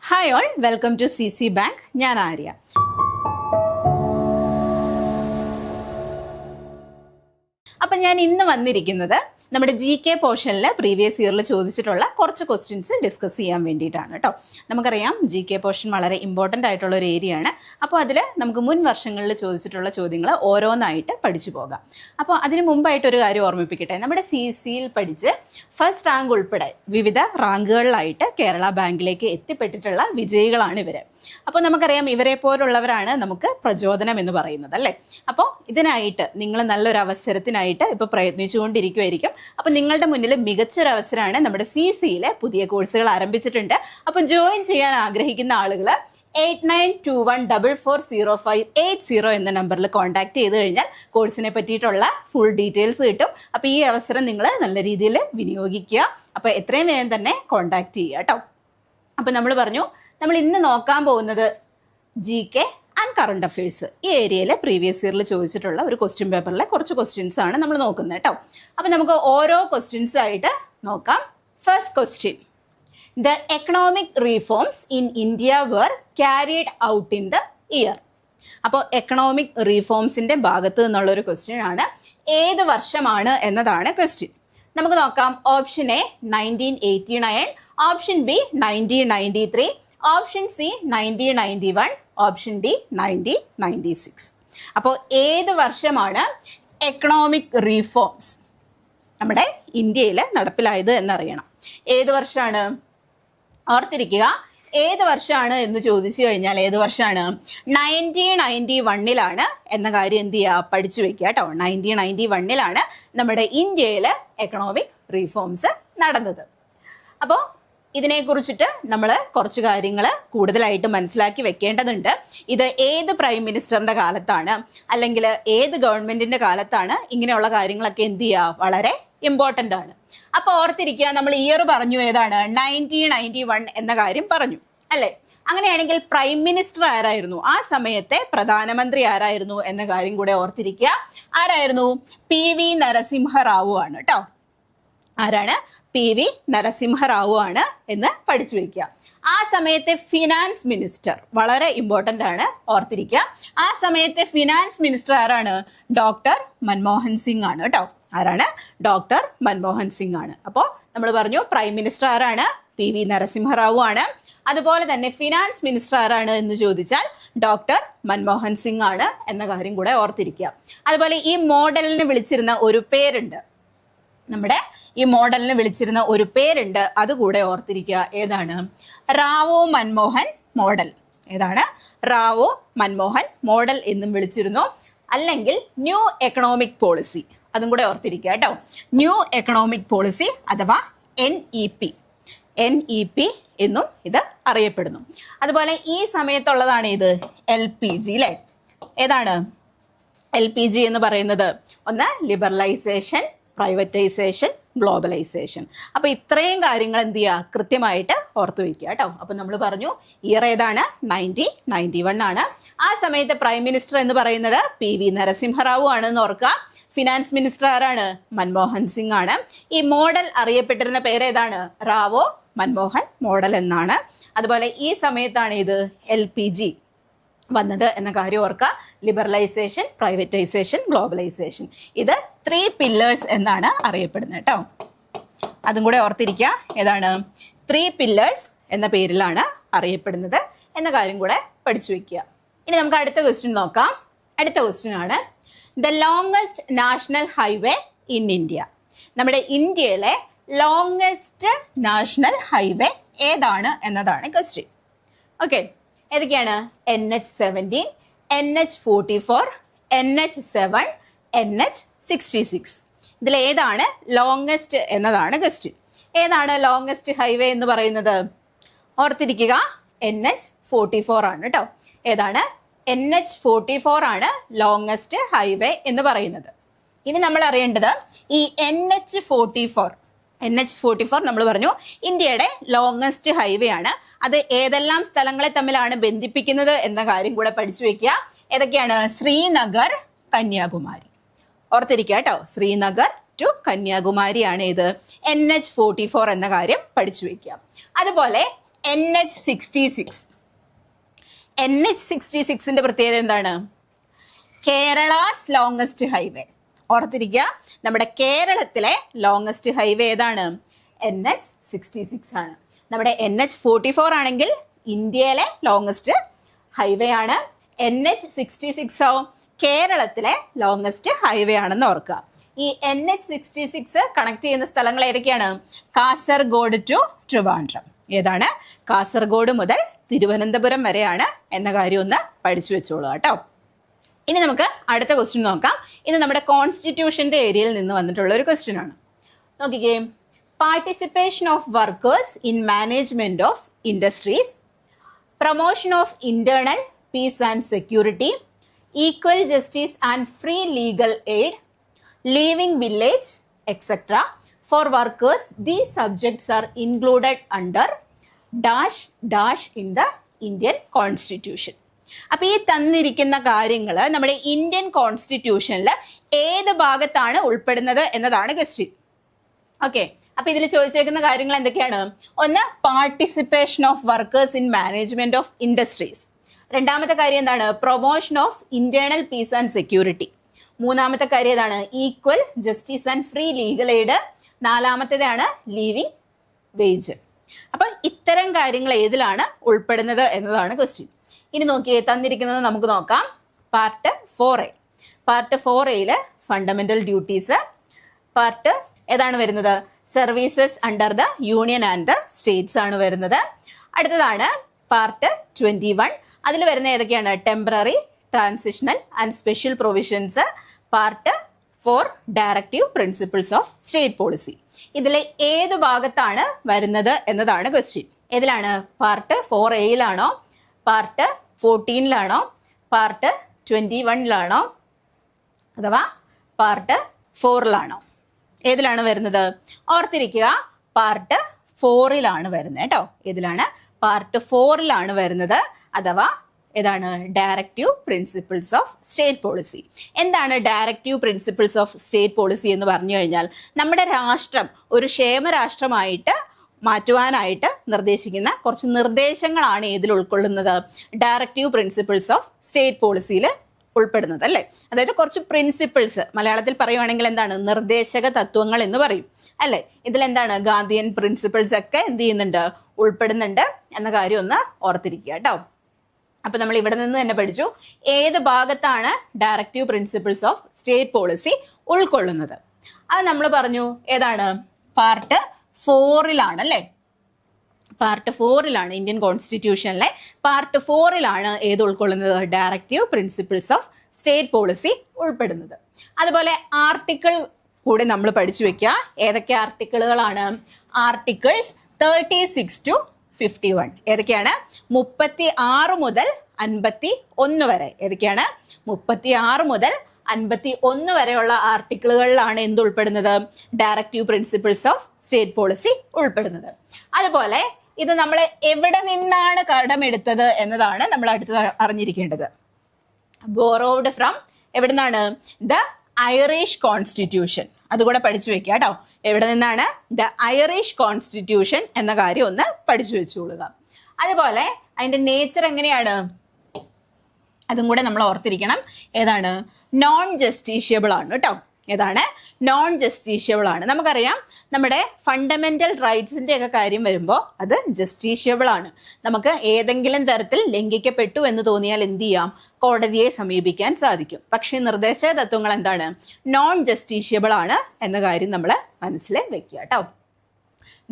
Hi all, welcome to CC bank. ഞാൻ ആര്യ. അപ്പം ഞാൻ ഇന്ന് വന്നിരിക്കുന്നത് നമ്മുടെ GK പോർഷനിൽ പ്രീവിയസ് ഇയറിൽ ചോദിച്ചിട്ടുള്ള കുറച്ച് ക്വസ്റ്റ്യൻസ് ഡിസ്കസ് ചെയ്യാൻ വേണ്ടിയിട്ടാണ് കേട്ടോ. നമുക്കറിയാം GK പോർഷൻ വളരെ ഇമ്പോർട്ടൻ്റ് ആയിട്ടുള്ള ഒരു ഏരിയ ആണ്. അപ്പോൾ അതിൽ നമുക്ക് മുൻ വർഷങ്ങളിൽ ചോദിച്ചിട്ടുള്ള ചോദ്യങ്ങൾ ഓരോന്നായിട്ട് പഠിച്ചു പോകാം. അപ്പോൾ അതിന് മുമ്പായിട്ടൊരു കാര്യം ഓർമ്മിപ്പിക്കട്ടെ. നമ്മുടെ CCയിൽ പഠിച്ച് ഫസ്റ്റ് റാങ്ക് ഉൾപ്പെടെ വിവിധ റാങ്കുകളിലായിട്ട് കേരള ബാങ്കിലേക്ക് എത്തിപ്പെട്ടിട്ടുള്ള വിജയികളാണ് ഇവർ. അപ്പോൾ നമുക്കറിയാം ഇവരെ പോലുള്ളവരാണ് നമുക്ക് പ്രചോദനം എന്ന് പറയുന്നത് അല്ലേ. അപ്പോൾ ഇതിനായിട്ട് നിങ്ങൾ നല്ലൊരു അവസരത്തിനായിട്ട് ഇപ്പോൾ പ്രയത്നിച്ചുകൊണ്ടിരിക്കുമായിരിക്കും. അപ്പോൾ നിങ്ങളുടെ മുന്നിൽ മികച്ചൊരു അവസരമാണ്. നമ്മുടെ CCയിലെ പുതിയ കോഴ്സുകൾ ആരംഭിച്ചിട്ടുണ്ട്. അപ്പം ജോയിൻ ചെയ്യാൻ ആഗ്രഹിക്കുന്ന ആളുകൾ 8921440580 എന്ന നമ്പറിൽ കോൺടാക്ട് ചെയ്ത് കഴിഞ്ഞാൽ കോഴ്സിനെ പറ്റിയിട്ടുള്ള ഫുൾ ഡീറ്റെയിൽസ് കിട്ടും. അപ്പോൾ ഈ അവസരം നിങ്ങൾ നല്ല രീതിയിൽ വിനിയോഗിക്കുക. അപ്പോൾ എത്രയും വേഗം തന്നെ കോൺടാക്ട് ചെയ്യുക കേട്ടോ. അപ്പോൾ നമ്മൾ പറഞ്ഞു, നമ്മൾ ഇന്ന് നോക്കാൻ പോകുന്നത് GK ആൻഡ് കറണ്ട് അഫയേഴ്സ് ഈ ഏരിയയിൽ പ്രീവിയസ് ഇയറിൽ ചോദിച്ചിട്ടുള്ള ഒരു ക്വസ്റ്റ്യൻ പേപ്പറിലെ കുറച്ച് ക്വസ്റ്റ്യൻസ് ആണ് നമ്മൾ നോക്കുന്നത് കേട്ടോ. അപ്പം നമുക്ക് ഓരോ ക്വസ്റ്റ്യൻസ് ആയിട്ട് നോക്കാം. First question: The economic reforms in India were carried out in the year. അപ്പോൾ എക്കണോമിക് റീഫോംസിന്റെ ഭാഗത്ത് നിന്നുള്ളൊരു ക്വസ്റ്റ്യൻ ആണ്. ഏത് വർഷമാണ് എന്നതാണ് ക്വസ്റ്റ്യൻ. നമുക്ക് നോക്കാം. Option A 1989, option B 1993, option C 1991, option D 1996. അപ്പോൾ ഏത് വർഷമാണ് എക്കണോമിക് റീഫോംസ് നമ്മുടെ ഇന്ത്യയിൽ നടപ്പിലായത് എന്നറിയണം. ഏത് വർഷമാണ്? ഓർത്തിരിക്കുക, ഏത് വർഷമാണ് എന്ന് ചോദിച്ചു കഴിഞ്ഞാൽ ഏത് വർഷമാണ്? 1991 എന്ന കാര്യം എന്ത് ചെയ്യുക? പഠിച്ചു വെക്കുക കേട്ടോ. 1991 നമ്മുടെ ഇന്ത്യയിൽ എക്കണോമിക് റീഫോംസ് നടന്നത്. അപ്പോൾ ഇതിനെക്കുറിച്ചിട്ട് നമ്മൾ കുറച്ച് കാര്യങ്ങൾ കൂടുതലായിട്ട് മനസ്സിലാക്കി വെക്കേണ്ടതുണ്ട്. ഇത് ഏത് പ്രൈം മിനിസ്റ്ററിൻ്റെ കാലത്താണ്, അല്ലെങ്കിൽ ഏത് ഗവൺമെൻറ്റിൻ്റെ കാലത്താണ്, ഇങ്ങനെയുള്ള കാര്യങ്ങളൊക്കെ എന്ത് ചെയ്യുക? വളരെ ഇമ്പോർട്ടൻ്റ് ആണ്. അപ്പോൾ ഓർത്തിരിക്കുക, നമ്മൾ ഇയർ പറഞ്ഞു, ഏതാണ്? 1991 എന്ന കാര്യം പറഞ്ഞു അല്ലേ. അങ്ങനെയാണെങ്കിൽ പ്രൈം മിനിസ്റ്റർ ആരായിരുന്നു? ആ സമയത്തെ പ്രധാനമന്ത്രി ആരായിരുന്നു എന്ന കാര്യം കൂടെ ഓർത്തിരിക്കുക. ആരായിരുന്നു? PV നരസിംഹറാവു ആണ് കേട്ടോ. ആരാണ്? PV നരസിംഹറാവു ആണ് എന്ന് പഠിച്ചു വയ്ക്കുക. ആ സമയത്തെ ഫിനാൻസ് മിനിസ്റ്റർ വളരെ ഇമ്പോർട്ടൻ്റ് ആണ്, ഓർത്തിരിക്കുക. ആ സമയത്തെ ഫിനാൻസ് മിനിസ്റ്റർ ആരാണ്? ഡോക്ടർ മൻമോഹൻ സിംഗ് ആണ് കേട്ടോ. ആരാണ്? ഡോക്ടർ മൻമോഹൻ സിംഗ് ആണ്. അപ്പോൾ നമ്മൾ പറഞ്ഞു പ്രൈം മിനിസ്റ്റർ ആരാണ്? PV നരസിംഹറാവു ആണ്. അതുപോലെ തന്നെ ഫിനാൻസ് മിനിസ്റ്റർ ആരാണ് എന്ന് ചോദിച്ചാൽ ഡോക്ടർ മൻമോഹൻ സിംഗ് ആണ് എന്ന കാര്യം കൂടെ ഓർത്തിരിക്കുക. അതുപോലെ ഈ മോഡലിന് വിളിച്ചിരുന്ന ഒരു പേരുണ്ട്, നമ്മുടെ ഈ മോഡലിന് വിളിച്ചിരുന്ന ഒരു പേരുണ്ട്, അതുകൂടെ ഓർത്തിരിക്കുക. ഏതാണ്? റാവോ മൻമോഹൻ മോഡൽ. ഏതാണ്? റാവോ മൻമോഹൻ മോഡൽ എന്നും വിളിച്ചിരുന്നു. അല്ലെങ്കിൽ ന്യൂ എക്കണോമിക് പോളിസി, അതും കൂടെ ഓർത്തിരിക്കുക കേട്ടോ. ന്യൂ എക്കണോമിക് പോളിസി അഥവാ NEP എന്നും ഇത് അറിയപ്പെടുന്നു. അതുപോലെ ഈ സമയത്തുള്ളതാണ് ഇത് LPG അല്ലേ. ഏതാണ് LPG എന്ന് പറയുന്നത്? ഒന്ന് ലിബറലൈസേഷൻ, പ്രൈവറ്റൈസേഷൻ, ഗ്ലോബലൈസേഷൻ. അപ്പോൾ ഇത്രയും കാര്യങ്ങൾ എന്ത് ചെയ്യുക? കൃത്യമായിട്ട് ഓർത്തു വയ്ക്കുക കേട്ടോ. അപ്പോൾ നമ്മൾ പറഞ്ഞു ഇയർ ഏതാണ്? 1991 ആണ്. ആ സമയത്ത് പ്രൈം മിനിസ്റ്റർ എന്ന് പറയുന്നത് PV നരസിംഹറാവു ആണെന്ന് ഓർക്കുക. ഫിനാൻസ് മിനിസ്റ്റർ ആരാണ്? മൻമോഹൻ സിംഗ് ആണ്. ഈ മോഡൽ അറിയപ്പെട്ടിരുന്ന പേരേതാണ്? റാവോ മൻമോഹൻ മോഡൽ എന്നാണ്. അതുപോലെ ഈ സമയത്താണ് ഇത് LPG വന്നത് എന്ന കാര്യം ഓർക്കുക. ലിബറലൈസേഷൻ, പ്രൈവറ്റൈസേഷൻ, ഗ്ലോബലൈസേഷൻ, ഇത് 3 പില്ലേഴ്സ് എന്നാണ് അറിയപ്പെടുന്നത് കേട്ടോ. അതും കൂടെ ഓർത്തിരിക്കുക. ഏതാണ്? 3 പില്ലേഴ്സ് എന്ന പേരിലാണ് അറിയപ്പെടുന്നത് എന്ന കാര്യം കൂടെ പഠിച്ചു വെക്കുക. ഇനി നമുക്ക് അടുത്ത ക്വസ്റ്റ്യൻ നോക്കാം. അടുത്ത ക്വസ്റ്റ്യൻ ആണ്: the longest national highway in India. നമ്മുടെ ഇന്ത്യയിലെ ലോങ്സ്റ്റ് നാഷണൽ ഹൈവേ ഏതാണ് എന്നതാണ് ക്വസ്റ്റ്യൻ. ഓക്കെ, ഏതൊക്കെയാണ്? NH17, NH44, NH7, NH66. ഇതിലേതാണ് ലോങ്സ്റ്റ് എന്നതാണ് ക്വസ്റ്റ്യൻ. ഏതാണ് ലോങ്സ്റ്റ് ഹൈവേ എന്ന് പറയുന്നത്? ഓർത്തിരിക്കുക, NH44 ആണ് കേട്ടോ. ഏതാണ്? NH44 ആണ് ലോങ്സ്റ്റ് ഹൈവേ എന്ന് പറയുന്നത്. ഇനി നമ്മൾ അറിയേണ്ടത് ഈ NH44 നമ്മൾ പറഞ്ഞു ഇന്ത്യയുടെ ലോങ്സ്റ്റ് ഹൈവേ ആണ്. അത് ഏതെല്ലാം സ്ഥലങ്ങളെ തമ്മിലാണ് ബന്ധിപ്പിക്കുന്നത് എന്ന കാര്യം കൂടെ പഠിച്ചു വെക്കുക. ഏതൊക്കെയാണ്? ശ്രീനഗർ, കന്യാകുമാരി. ഓർത്തിരിക്കുക കേട്ടോ. ശ്രീനഗർ ടു കന്യാകുമാരിയാണ് ഇത് NH44 എന്ന കാര്യം പഠിച്ചു വെക്കുക. അതുപോലെ NH-66. NH-66ന്റെ പ്രത്യേകത എന്താണ്? Kerala's longest highway. ഓർത്തിരിക്കുക, നമ്മുടെ കേരളത്തിലെ ലോങ്സ്റ്റ് ഹൈവേ ഏതാണ്? NH-66 ആണ്. നമ്മുടെ NH-44 ആണെങ്കിൽ ഇന്ത്യയിലെ ലോങ്സ്റ്റ് ഹൈവേ ആണ്. NH-66 കേരളത്തിലെ ലോങ്സ്റ്റ് ഹൈവേ ആണെന്ന് ഓർക്കുക. ഈ NH-66 കണക്ട് ചെയ്യുന്ന സ്ഥലങ്ങൾ ഏതൊക്കെയാണ്? കാസർഗോഡ് ടു ട്രിവാൻഡ്രം. ഏതാണ്? കാസർഗോഡ് മുതൽ തിരുവനന്തപുരം വരെയാണ് എന്ന കാര്യം ഒന്ന് പഠിച്ചു വെച്ചോളൂ കേട്ടോ. ഇനി നമുക്ക് അടുത്ത ക്വസ്റ്റ്യൻ നോക്കാം. ഇത് നമ്മുടെ കോൺസ്റ്റിറ്റ്യൂഷന്റെ ഏരിയയിൽ നിന്ന് വന്നിട്ടുള്ള ഒരു ക്വസ്റ്റ്യൻ ആണ്. നോക്കിക്കേ, participation of workers in management of industries, promotion of internal peace and security, equal justice and free legal aid, leaving village, etc. For workers, these subjects are included under dash dash in the Indian Constitution. അപ്പോൾ ഈ തന്നിരിക്കുന്ന കാര്യങ്ങൾ നമ്മുടെ Indian കോൺസ്റ്റിറ്റ്യൂഷനിൽ ഏത് ഭാഗത്താണ് ഉൾപ്പെടുന്നത് എന്നതാണ് question. Okay, അപ്പൊ ഇതിൽ ചോദിച്ചേക്കുന്ന കാര്യങ്ങൾ എന്തൊക്കെയാണ്? ഒന്ന്, participation of workers in management of industries. രണ്ടാമത്തെ കാര്യം എന്താണ്? Promotion of internal peace and security. മൂന്നാമത്തെ കാര്യം ഏതാണ്? Equal justice and free legal aid. നാലാമത്തേതാണ് ലീവിങ് വേജ്. അപ്പം ഇത്തരം കാര്യങ്ങൾ ഏതിലാണ് ഉൾപ്പെടുന്നത് എന്നതാണ് ക്വസ്റ്റ്യൻ. ഇനി നോക്കിയേ, തന്നിരിക്കുന്നത് നമുക്ക് നോക്കാം. Part 4A. Part 4A fundamental duties. Part ഏതാണ് വരുന്നത്? Services under the union and the States ആണ് വരുന്നത്. അടുത്തതാണ് പാർട്ട് 21. അതിൽ വരുന്ന ഏതൊക്കെയാണ്? Temporary, transitional and special provisions. Part 4 directive principles of state policy. ഇതിലെ ഏത് ഭാഗത്താണ് വരുന്നത് എന്നതാണ് ക്വസ്റ്റ്യൻ. ഏതിലാണ്? പാർട്ട് 4A പാർട്ട് 14 പാർട്ട് 21 അഥവാ പാർട്ട് 4 ഏതിലാണ് വരുന്നത്? ഓർത്തിരിക്കുക, പാർട്ട് 4 വരുന്നത് കേട്ടോ. ഏതിലാണ്? പാർട്ട് 4 വരുന്നത്. അഥവാ ഏതാണ്? Directive principles of state policy. എന്താണ് directive principles of state policy എന്ന് പറഞ്ഞു കഴിഞ്ഞാൽ, നമ്മുടെ രാഷ്ട്രം ഒരു ക്ഷേമരാഷ്ട്രമായിട്ട് മാറ്റുവാനായിട്ട് നിർദ്ദേശിക്കുന്ന കുറച്ച് നിർദ്ദേശങ്ങളാണ് ഇതിൽ ഉൾക്കൊള്ളുന്നത്. ഡയറക്റ്റീവ് പ്രിൻസിപ്പിൾസ് ഓഫ് സ്റ്റേറ്റ് പോളിസിയിൽ ഉൾപ്പെടുന്നത് അല്ലേ. അതായത് കുറച്ച് പ്രിൻസിപ്പിൾസ്, മലയാളത്തിൽ പറയുവാണെങ്കിൽ എന്താണ്? നിർദ്ദേശക തത്വങ്ങൾ എന്ന് പറയും അല്ലേ. ഇതിലെന്താണ്? ഗാന്ധിയൻ പ്രിൻസിപ്പിൾസ് ഒക്കെ എന്ത് ചെയ്യുന്നുണ്ട്? ഉൾപ്പെടുന്നുണ്ട് എന്ന കാര്യം ഒന്ന് ഓർത്തിരിക്കുക കേട്ടോ. അപ്പൊ നമ്മൾ ഇവിടെ നിന്ന് തന്നെ പഠിച്ചു ഏത് ഭാഗത്താണ് directive principles of state policy ഉൾക്കൊള്ളുന്നത്. അത് നമ്മൾ പറഞ്ഞു ഏതാണ്? പാർട്ട് 4 അല്ലേ. പാർട്ട് 4 ഇന്ത്യൻ കോൺസ്റ്റിറ്റ്യൂഷനിലെ പാർട്ട് 4 ഏത് ഉൾക്കൊള്ളുന്നത്? Directive principles of state policy ഉൾപ്പെടുന്നത്. അതുപോലെ ആർട്ടിക്കിൾ കൂടെ നമ്മൾ പഠിച്ചു വെക്കുക. ഏതൊക്കെ ആർട്ടിക്കിളുകളാണ്? Articles 36 to 51. ഏതൊക്കെയാണ്? 36 മുതൽ 51 വരെ. ഏതൊക്കെയാണ്? 36 മുതൽ 51 വരെയുള്ള ആർട്ടിക്കിളുകളിലാണ് എന്ത് ഉൾപ്പെടുന്നത്? Directive principles of state policy ഉൾപ്പെടുന്നത്. അതുപോലെ ഇത് നമ്മൾ എവിടെ നിന്നാണ് കടമെടുത്തത് എന്നതാണ് നമ്മൾ അടുത്ത് അറിഞ്ഞിരിക്കേണ്ടത്. ബോറോവ്ഡ് ഫ്രം എവിടെ നിന്നാണ്? The Irish constitution. അതുകൂടെ പഠിച്ചു വെക്കുക കേട്ടോ. എവിടെ നിന്നാണ്? ദ ഐറിഷ് കോൺസ്റ്റിറ്റ്യൂഷൻ എന്ന കാര്യം ഒന്ന് പഠിച്ചു വെച്ചുകൊള്ളുക. അതുപോലെ അതിന്റെ നേച്ചർ എങ്ങനെയാണ്? അതും കൂടെ നമ്മൾ ഓർത്തിരിക്കണം. ഏതാണ്? നോൺ ജസ്റ്റീഷ്യബിൾ ആണ് കേട്ടോ. ഏതാണ്? നോൺ ജസ്റ്റീഷ്യബിൾ ആണ്. നമുക്കറിയാം നമ്മുടെ ഫണ്ടമെന്റൽ റൈറ്റ്സിന്റെ ഒക്കെ കാര്യം വരുമ്പോൾ അത് ജസ്റ്റീഷ്യബിൾ ആണ്. നമുക്ക് ഏതെങ്കിലും തരത്തിൽ ലംഘിക്കപ്പെട്ടു എന്ന് തോന്നിയാൽ എന്ത് ചെയ്യാം? കോടതിയെ സമീപിക്കാൻ സാധിക്കും. പക്ഷേ നിർദ്ദേശക തത്വങ്ങൾ എന്താണ്? നോൺ ജസ്റ്റീഷ്യബിൾ ആണ് എന്ന കാര്യം നമ്മൾ മനസ്സിൽ വെക്കുക കേട്ടോ.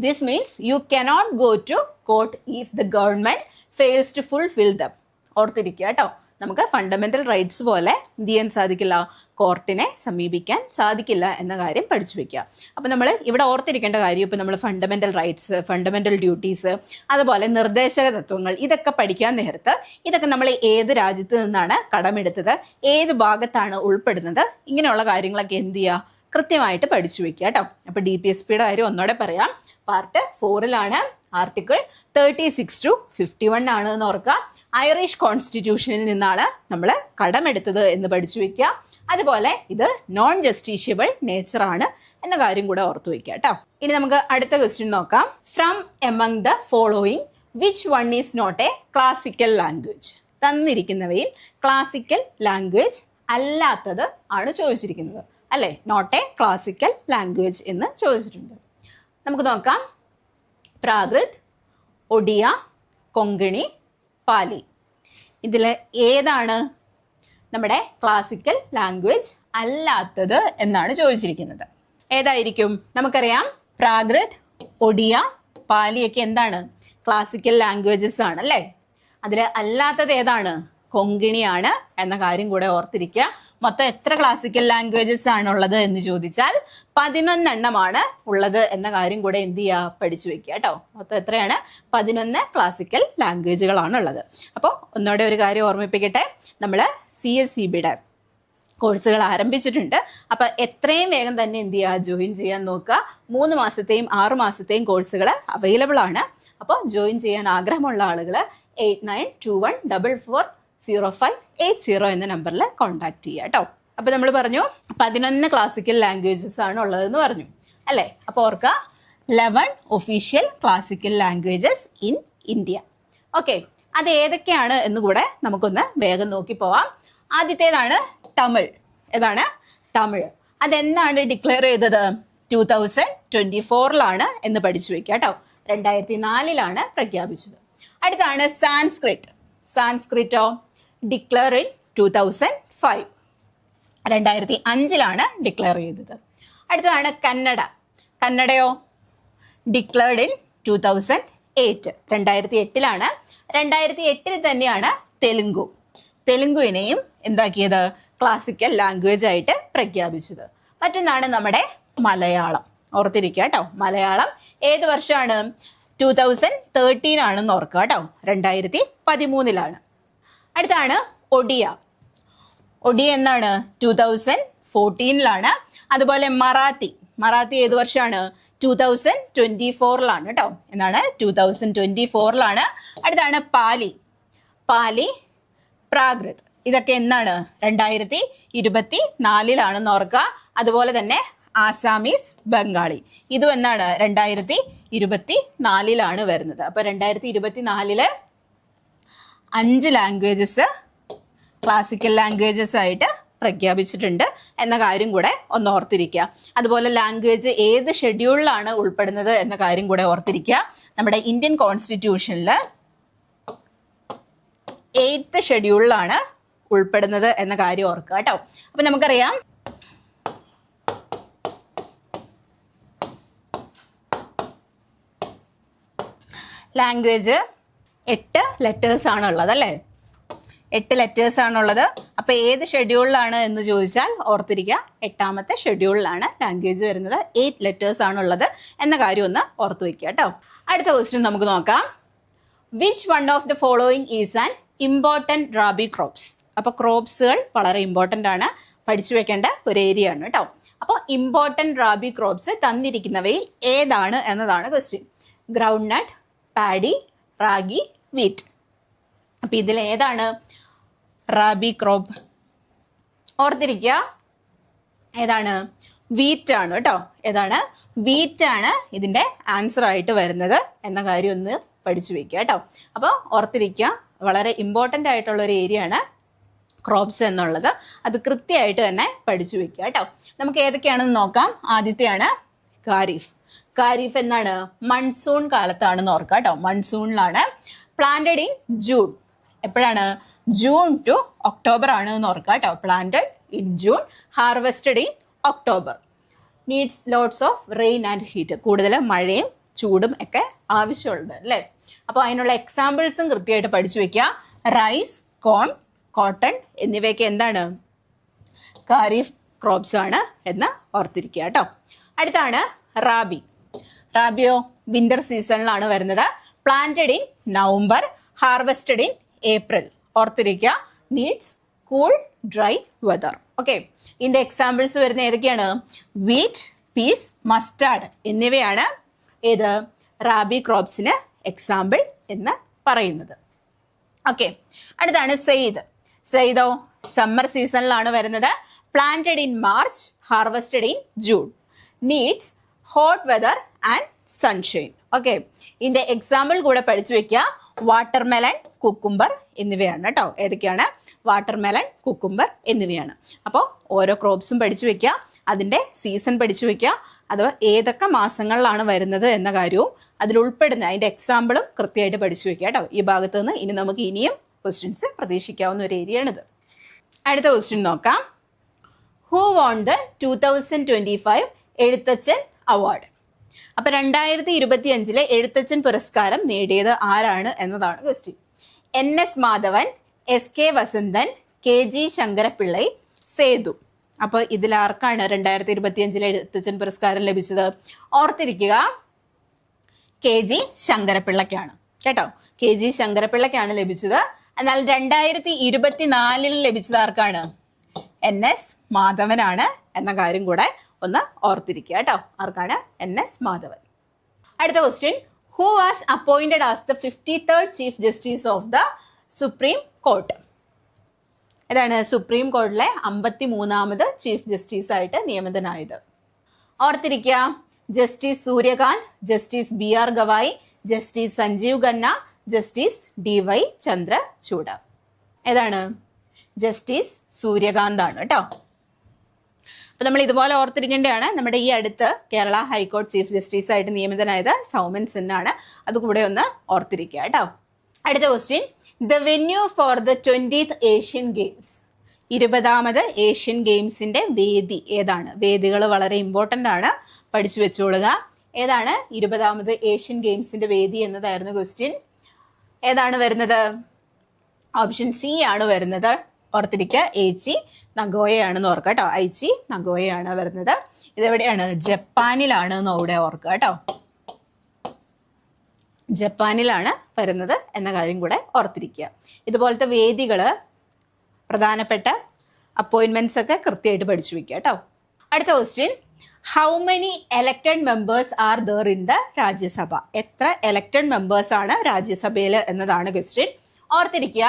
This means you cannot go to court if the government fails to fulfil them. ഓർത്തിരിക്കുക കേട്ടോ. നമുക്ക് ഫണ്ടമെന്റൽ റൈറ്റ്സ് പോലെ എന്ത് ചെയ്യാൻ സാധിക്കില്ല? കോർട്ടിനെ സമീപിക്കാൻ സാധിക്കില്ല എന്ന കാര്യം പഠിച്ചു വെക്കുക. അപ്പം നമ്മൾ ഇവിടെ ഓർത്തിരിക്കേണ്ട കാര്യം, ഇപ്പം നമ്മൾ ഫണ്ടമെന്റൽ റൈറ്റ്സ്, ഫണ്ടമെന്റൽ ഡ്യൂട്ടീസ്, അതുപോലെ നിർദ്ദേശക തത്വങ്ങൾ, ഇതൊക്കെ പഠിക്കാൻ നേരത്ത് ഇതൊക്കെ നമ്മൾ ഏത് രാജ്യത്ത് നിന്നാണ് കടമെടുത്തത്, ഏത് ഭാഗത്താണ് ഉൾപ്പെടുന്നത്, ഇങ്ങനെയുള്ള കാര്യങ്ങളൊക്കെ എന്ത് ചെയ്യുക? കൃത്യമായിട്ട് പഠിച്ചു വെക്കുക കേട്ടോ. അപ്പോൾ DPSPയുടെ കാര്യം ഒന്നോടെ പറയാം. പാർട്ട് 4 ആർട്ടിക്കിൾ 36 to 51 ആണ് എന്ന് ഓർക്കുക. ഐറിഷ് കോൺസ്റ്റിറ്റ്യൂഷനിൽ നിന്നാണ് നമ്മൾ കടമെടുത്തത് എന്ന് പഠിച്ചു വെക്കുക. അതുപോലെ ഇത് നോൺ ജസ്റ്റീഷ്യബിൾ നേച്ചർ ആണ് എന്ന കാര്യം കൂടെ ഓർത്തു വെക്കുക കേട്ടോ. ഇനി നമുക്ക് അടുത്ത ക്വസ്റ്റ്യൻ നോക്കാം. From among the following which one is not a classical language? തന്നിരിക്കുന്നവയിൽ ക്ലാസിക്കൽ ലാംഗ്വേജ് അല്ലാത്തത് ആണ് ചോദിച്ചിരിക്കുന്നത്, അല്ലേ? നോട്ട് എ ക്ലാസിക്കൽ ലാംഗ്വേജ് എന്ന് ചോദിച്ചിട്ടുണ്ട്. നമുക്ക് നോക്കാം. പ്രാകൃത്, ഒഡിയ, കൊങ്കണി, പാലി. ഇതിൽ ഏതാണ് നമ്മുടെ ക്ലാസിക്കൽ ലാംഗ്വേജ് അല്ലാത്തത് എന്നാണ് ചോദിച്ചിരിക്കുന്നത്? ഏതായിരിക്കും? നമുക്കറിയാം പ്രാകൃത്, ഒഡിയ, പാലിയൊക്കെ എന്താണ്? ക്ലാസിക്കൽ ലാംഗ്വേജസ് ആണ്, അല്ലേ? അതിൽ അല്ലാത്തത് ഏതാണ്? കൊങ്കിണിയാണ് എന്ന കാര്യം കൂടെ ഓർത്തിരിക്കുക. മൊത്തം എത്ര ക്ലാസിക്കൽ ലാംഗ്വേജസ് ആണുള്ളത് എന്ന് ചോദിച്ചാൽ 11 എണ്ണമാണ് ഉള്ളത് എന്ന കാര്യം കൂടെ എന്ത് ചെയ്യുക? പഠിച്ചു വെക്കുക കേട്ടോ. മൊത്തം എത്രയാണ്? 11 ക്ലാസിക്കൽ ലാംഗ്വേജുകളാണ് ഉള്ളത്. അപ്പോൾ ഒന്നുകൂടെ ഒരു കാര്യം ഓർമ്മിപ്പിക്കട്ടെ, നമ്മൾ CSEBയുടെ കോഴ്സുകൾ ആരംഭിച്ചിട്ടുണ്ട്. അപ്പോൾ എത്രയും വേഗം തന്നെ എന്ത് ചെയ്യുക? ജോയിൻ ചെയ്യാൻ നോക്കുക. 3 മാസത്തെയും 6 മാസത്തെയും കോഴ്സുകൾ അവൈലബിൾ ആണ്. അപ്പോൾ ജോയിൻ ചെയ്യാൻ ആഗ്രഹമുള്ള ആളുകൾ 8921440580 എന്ന നമ്പറിൽ കോൺടാക്ട് ചെയ്യുക കേട്ടോ. അപ്പോൾ നമ്മൾ പറഞ്ഞു 11 ക്ലാസിക്കൽ ലാംഗ്വേജസ് ആണ് ഉള്ളതെന്ന് പറഞ്ഞു, അല്ലേ? അപ്പോൾ ഓർക്കുക, 11 official classical languages in India. Okay, അത് ഏതൊക്കെയാണ് എന്ന് കൂടെ നമുക്കൊന്ന് വേഗം നോക്കി പോവാം. ആദ്യത്തേതാണ് തമിഴ്. ഏതാണ്? തമിഴ്. അതെന്താണ് ഡിക്ലെയർ ചെയ്തത്? 2024 എന്ന് പഠിച്ചു വെക്കുക കേട്ടോ. 2004 പ്രഖ്യാപിച്ചത്. അടുത്താണ് സാൻസ്ക്രിറ്റ്. സാൻസ്ക്രിറ്റോ ഡിക്ലെയർ ഇൻ 2005. 2005 ഡിക്ലെയർ ചെയ്തത്. അടുത്തതാണ് കന്നഡ. കന്നഡയോ declared in 2008. 2008 2008 തന്നെയാണ് തെലുങ്കു. തെലുങ്കുവിനെയും എന്താക്കിയത്? ക്ലാസിക്കൽ ലാംഗ്വേജ് ആയിട്ട് പ്രഖ്യാപിച്ചത്. മറ്റൊന്നാണ് നമ്മുടെ മലയാളം. ഓർത്തിരിക്കുക കേട്ടോ. മലയാളം ഏത് വർഷമാണ്? 2013 ആണെന്ന് ഓർക്കുക കേട്ടോ. 2013. അടുത്താണ് ഒഡിയ. ഒഡിയ എന്താണ്? 2014. അതുപോലെ മറാത്തി. മറാത്തി ഏത് വർഷമാണ്? 2024 കേട്ടോ. എന്നാണ് 2024. അടുത്താണ് പാലി. പാലി, പ്രാകൃത്. ഇതൊക്കെ എന്നാണ്? 2024 ഓർക്കുക. അതുപോലെ തന്നെ ആസാമീസ്, ബംഗാളി. ഇതും എന്നാണ്? 2024 വരുന്നത്. അപ്പോൾ 2024 5 ലാംഗ്വേജസ് ക്ലാസിക്കൽ ലാംഗ്വേജസ് ആയിട്ട് പ്രഖ്യാപിച്ചിട്ടുണ്ട് എന്ന കാര്യം കൂടെ ഒന്ന് ഓർത്തിരിക്കുക. അതുപോലെ ലാംഗ്വേജ് ഏത് ഷെഡ്യൂളിലാണ് ഉൾപ്പെടുന്നത് എന്ന കാര്യം കൂടെ ഓർത്തിരിക്കുക. നമ്മുടെ ഇന്ത്യൻ കോൺസ്റ്റിറ്റ്യൂഷനിൽ 8th ഷെഡ്യൂളിലാണ് ഉൾപ്പെടുന്നത് എന്ന കാര്യം ഓർക്കുക കേട്ടോ. അപ്പൊ നമുക്കറിയാം ലാംഗ്വേജ് 8 ലെറ്റേഴ്സ് ആണുള്ളത്, അല്ലേ? 8 ലെറ്റേഴ്സ് ആണുള്ളത്. അപ്പോൾ ഏത് ഷെഡ്യൂളിലാണ് എന്ന് ചോദിച്ചാൽ ഓർത്തിരിക്കുക, 8ാമത്തെ ഷെഡ്യൂളിലാണ് ലാംഗ്വേജ് വരുന്നത്. 8 ലെറ്റേഴ്സ് ആണുള്ളത് എന്ന കാര്യം ഒന്ന് ഓർത്തു വയ്ക്കുക കേട്ടോ. അടുത്ത ക്വസ്റ്റ്യൻ നമുക്ക് നോക്കാം. Which one of the following is an important rabi crops? അപ്പോൾ ക്രോപ്സുകൾ വളരെ ഇമ്പോർട്ടൻ്റ് ആണ്, പഠിച്ചു വെക്കേണ്ട ഒരു ഏരിയ ആണ് കേട്ടോ. അപ്പോൾ ഇമ്പോർട്ടൻറ്റ് റാബി ക്രോപ്സ് തന്നിരിക്കുന്നവയിൽ ഏതാണ് എന്നതാണ് ക്വസ്റ്റ്യൻ. ഗ്രൗണ്ട് നട്ട്, പാഡി, റാഗി, വീറ്റ്. അപ്പം ഇതിൽ ഏതാണ് റാബി ക്രോപ്പ്? ഓർത്തിരിക്കുക, ഏതാണ്? വീറ്റ് ആണ് കേട്ടോ. ഏതാണ്? വീറ്റ് ആണ് ഇതിൻ്റെ ആൻസർ ആയിട്ട് വരുന്നത് എന്ന കാര്യം ഒന്ന് പഠിച്ചു വെക്കുക കേട്ടോ. അപ്പോൾ ഓർത്തിരിക്കുക, വളരെ ഇമ്പോർട്ടൻ്റ് ആയിട്ടുള്ള ഒരു ഏരിയ ആണ് ക്രോപ്സ് എന്നുള്ളത്. അത് കൃത്യമായിട്ട് തന്നെ പഠിച്ചു വെക്കുക കേട്ടോ. നമുക്ക് ഏതൊക്കെയാണെന്ന് നോക്കാം. ആദ്യത്തെയാണ് ഖാരിഫ്. ഖാരിഫ് എന്നാണ്? മൺസൂൺ കാലത്താണെന്ന് ഓർക്കുക കേട്ടോ. മൺസൂണിലാണ്. Planted in June. എപ്പോഴാണ്? ജൂൺ ടു ഒക്ടോബർ ആണ് എന്ന് ഓർക്കുക കേട്ടോ. Planted in June, harvested in October. Needs lots of rain and heat. കൂടുതൽ മഴയും ചൂടും ഒക്കെ ആവശ്യമുണ്ട്, അല്ലേ? അപ്പോൾ അതിനുള്ള എക്സാമ്പിൾസും കൃത്യമായിട്ട് പഠിച്ചു വെക്കുക. റൈസ്, കോൺ, കോട്ടൺ എന്നിവയൊക്കെ എന്താണ്? ഖാരിഫ് ക്രോപ്സ് ആണ് എന്ന് ഓർത്തിരിക്കുക കേട്ടോ. അടുത്താണ് റാബി. റാബിയോ വിന്റർ സീസണിലാണ് വരുന്നത്. Planted in November, harvested in April. ഓർത്തിരിക്കുക, needs cool dry weather. Okay, ഇതിൻ്റെ എക്സാമ്പിൾസ് വരുന്ന ഏതൊക്കെയാണ്? വീറ്റ്, പീസ്, മസ്റ്റാർഡ് എന്നിവയാണ് ഏത്? റാബി ക്രോപ്സിന് എക്സാമ്പിൾ എന്ന് പറയുന്നത്. ഓക്കെ, അടുത്താണ് സെയ്ദ്. സെയ്ദോ സമ്മർ സീസണിലാണ് വരുന്നത്. Planted in March, harvested in June. Needs hot weather and sunshine. Okay, ഇതിന്റെ എക്സാമ്പിൾ കൂടെ പഠിച്ചു വെക്കുക. വാട്ടർമെലൺ, കുക്കുംബർ എന്നിവയാണ് കേട്ടോ. ഏതൊക്കെയാണ്? വാട്ടർമെലൺ, കുക്കുംബർ എന്നിവയാണ്. അപ്പോൾ ഓരോ ക്രോപ്സും പഠിച്ചു വെക്കുക, അതിൻ്റെ സീസൺ പഠിച്ചു വെക്കുക, അഥവാ ഏതൊക്കെ മാസങ്ങളിലാണ് വരുന്നത് എന്ന കാര്യവും അതിൽ ഉൾപ്പെടുന്ന അതിൻ്റെ എക്സാമ്പിളും കൃത്യമായിട്ട് പഠിച്ചു വെക്കുക കേട്ടോ. ഈ ഭാഗത്ത് നിന്ന് ഇനി നമുക്ക് ഇനിയും ക്വസ്റ്റ്യൻസ് പ്രതീക്ഷിക്കാവുന്ന ഒരു ഏരിയയാണിത്. അടുത്ത ക്വസ്റ്റ്യൻ നോക്കാം. Who won the 2025 Ezhuthachan award? അപ്പൊ 2025 എഴുത്തച്ഛൻ പുരസ്കാരം നേടിയത് ആരാണ് എന്നതാണ് question. NS Madhavan, SK Vasanthan, KG Sankara Pillai, Sethu. അപ്പൊ ഇതിലാർക്കാണ് 2025 എഴുത്തച്ഛൻ പുരസ്കാരം ലഭിച്ചത്? ഓർത്തിരിക്കുക, KG ശങ്കരപിള്ളയ്ക്കാണ് കേട്ടോ. KG ശങ്കരപിള്ളയ്ക്കാണ് ലഭിച്ചത്. എന്നാൽ 2024 ലഭിച്ചത് ആർക്കാണ്? NS മാധവനാണ് എന്ന കാര്യം കൂടെ ഒന്ന് ഓർത്തിരിക്കുക കേട്ടോ. ആർക്കാണ്? NS മാധവൻ. അടുത്ത question. Who was appointed as the 53rd chief justice of the supreme court? ഏതാണ് സുപ്രീം കോർട്ടിലെ 53ാമത് ചീഫ് ജസ്റ്റിസ് ആയിട്ട് നിയമിതനായത്? ഓർത്തിരിക്കുക, justice Surya Kant, justice BR Gavai, justice Sanjiv Khanna, justice DY Chandrachud. ഏതാണ്? ജസ്റ്റിസ് സൂര്യകാന്ത് ആണ് കേട്ടോ. അപ്പൊ നമ്മൾ ഇതുപോലെ ഓർത്തിരിക്കേണ്ടതാണ്. നമ്മുടെ ഈ അടുത്ത് കേരള ഹൈക്കോടതി ചീഫ് ജസ്റ്റിസ് ആയിട്ട് നിയമിതനായത് സൗമൻ സിന്നാണ്. അതുകൂടെ ഒന്ന് ഓർത്തിരിക്കുക കേട്ടോ. അടുത്ത question. The venue for the 20th Asian Games? 20ാമത് ഏഷ്യൻ ഗെയിംസിന്റെ വേദി ഏതാണ്? വേദികൾ വളരെ ഇമ്പോർട്ടൻ്റ് ആണ്, പഠിച്ചു വെച്ചോളുക. ഏതാണ് 20ാമത് ഏഷ്യൻ ഗെയിംസിന്റെ വേദി എന്നതായിരുന്നു ക്വസ്റ്റ്യൻ. ഏതാണ് വരുന്നത്? ഓപ്ഷൻ C ആണ് വരുന്നത്. ഓർത്തിരിക്കുക, aichi നഗോയയാണെന്ന് ഓർക്കുക കേട്ടോ. aichi നഗോയയാണ് വരുന്നത്. ഇതെവിടെയാണ്? ജപ്പാനിലാണ് എന്ന് അവിടെ ഓർക്കുക കേട്ടോ. ജപ്പാനിലാണ് വരുന്നത് എന്ന കാര്യം കൂടെ ഓർത്തിരിക്കുക. ഇതുപോലത്തെ വേദികൾ, പ്രധാനപ്പെട്ട അപ്പോയിന്റ്മെന്റ്സ് ഒക്കെ കൃത്യമായിട്ട് പഠിച്ചു വെക്കുക കേട്ടോ. അടുത്ത question. How many elected members are there in the Rajya Sabha? എത്ര എലക്റ്റഡ് മെമ്പേഴ്സ് ആണ് രാജ്യസഭയിൽ എന്നതാണ് ക്വസ്റ്റ്യൻ. ഓർത്തിരിക്കുക,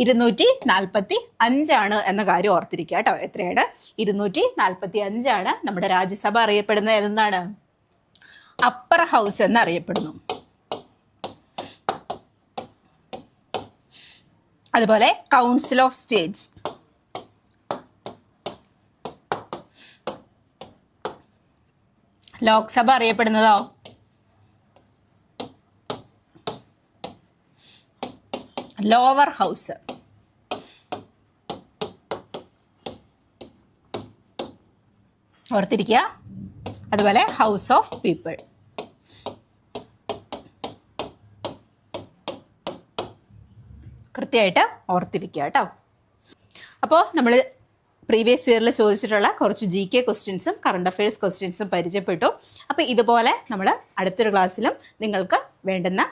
245 ആണ് എന്ന കാര്യം ഓർത്തിരിക്കുക കേട്ടോ. എത്രയാണ്? 245 ആണ്. നമ്മുടെ രാജ്യസഭ അറിയപ്പെടുന്നത് എന്താണ്? അപ്പർ ഹൗസ് എന്ന് അറിയപ്പെടുന്നു. അതുപോലെ കൗൺസിൽ ഓഫ് സ്റ്റേറ്റ്സ്, ലോക്സഭ അറിയപ്പെടുന്നതോ? Lower house. ഓർത്തിരിക്കുക. അതുപോലെ ഹൗസ് ഓഫ് പീപ്പിൾ. കൃത്യമായിട്ട് ഓർത്തിരിക്കുക കേട്ടോ. അപ്പോൾ നമ്മൾ പ്രീവിയസ് ഇയറിൽ ചോദിച്ചിട്ടുള്ള കുറച്ച് GK ക്വസ്റ്റ്യൻസും കറണ്ട് അഫയേഴ്സ് ക്വസ്റ്റ്യൻസും പരിചയപ്പെട്ടു. അപ്പോൾ ഇതുപോലെ നമ്മൾ അടുത്തൊരു ക്ലാസ്സിലും നിങ്ങൾക്ക് വേണ്ടുന്ന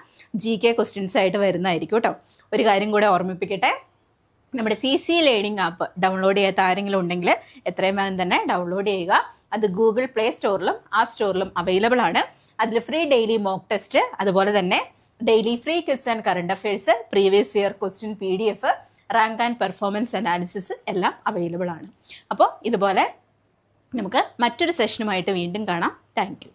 GK ക്വസ്റ്റ്യൻസ് ആയിട്ട് വരുന്നതായിരിക്കും കേട്ടോ. ഒരു കാര്യം കൂടെ ഓർമ്മിപ്പിക്കട്ടെ, നമ്മുടെ CC ലേണിംഗ് ആപ്പ് ഡൗൺലോഡ് ചെയ്യാത്ത ആരെങ്കിലും ഉണ്ടെങ്കിൽ എത്രയും വേഗം തന്നെ ഡൗൺലോഡ് ചെയ്യുക. അത് ഗൂഗിൾ പ്ലേ സ്റ്റോറിലും ആപ്പ് സ്റ്റോറിലും അവൈലബിൾ ആണ്. അതിൽ ഫ്രീ ഡെയിലി മോക്ക് ടെസ്റ്റ്, അതുപോലെ തന്നെ daily free quiz and current affairs, previous year question PDF, rank and performance analysis എല്ലാം അവൈലബിൾ ആണ്. അപ്പോൾ ഇതുപോലെ നമുക്ക് മറ്റൊരു സെഷനുമായിട്ട് വീണ്ടും കാണാം. Thank you.